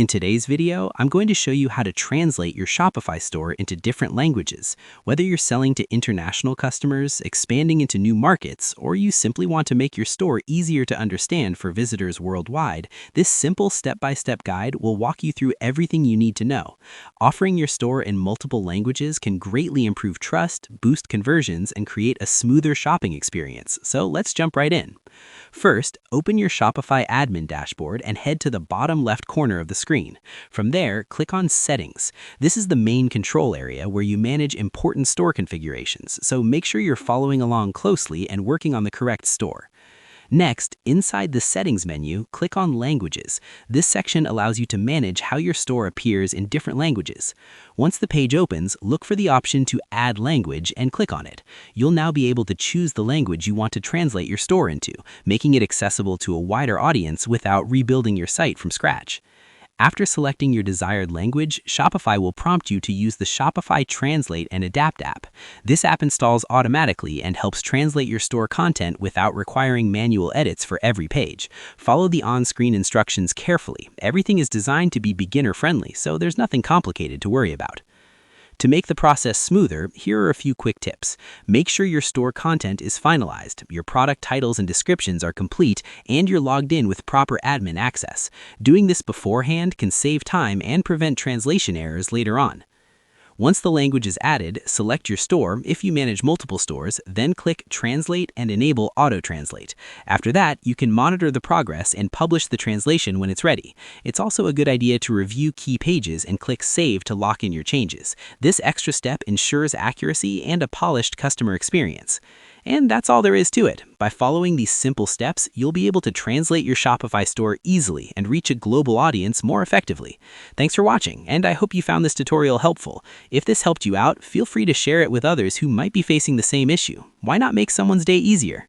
In today's video, I'm going to show you how to translate your Shopify store into different languages. Whether you're selling to international customers, expanding into new markets, or you simply want to make your store easier to understand for visitors worldwide, this simple step-by-step guide will walk you through everything you need to know. Offering your store in multiple languages can greatly improve trust, boost conversions, and create a smoother shopping experience. So let's jump right in. First, open your Shopify admin dashboard and head to the bottom left corner of the screen. From there, click on Settings. This is the main control area where you manage important store configurations, so make sure you're following along closely and working on the correct store. Next, inside the Settings menu, click on Languages. This section allows you to manage how your store appears in different languages. Once the page opens, look for the option to Add Language and click on it. You'll now be able to choose the language you want to translate your store into, making it accessible to a wider audience without rebuilding your site from scratch. After selecting your desired language, Shopify will prompt you to use the Shopify Translate and Adapt app. This app installs automatically and helps translate your store content without requiring manual edits for every page. Follow the on-screen instructions carefully. Everything is designed to be beginner-friendly, so there's nothing complicated to worry about. To make the process smoother, here are a few quick tips. Make sure your store content is finalized, your product titles and descriptions are complete, and you're logged in with proper admin access. Doing this beforehand can save time and prevent translation errors later on. Once the language is added, select your store if you manage multiple stores, then click Translate and enable Auto-Translate. After that, you can monitor the progress and publish the translation when it's ready. It's also a good idea to review key pages and click Save to lock in your changes. This extra step ensures accuracy and a polished customer experience. And that's all there is to it. By following these simple steps, you'll be able to translate your Shopify store easily and reach a global audience more effectively. Thanks for watching, and I hope you found this tutorial helpful. If this helped you out, feel free to share it with others who might be facing the same issue. Why not make someone's day easier?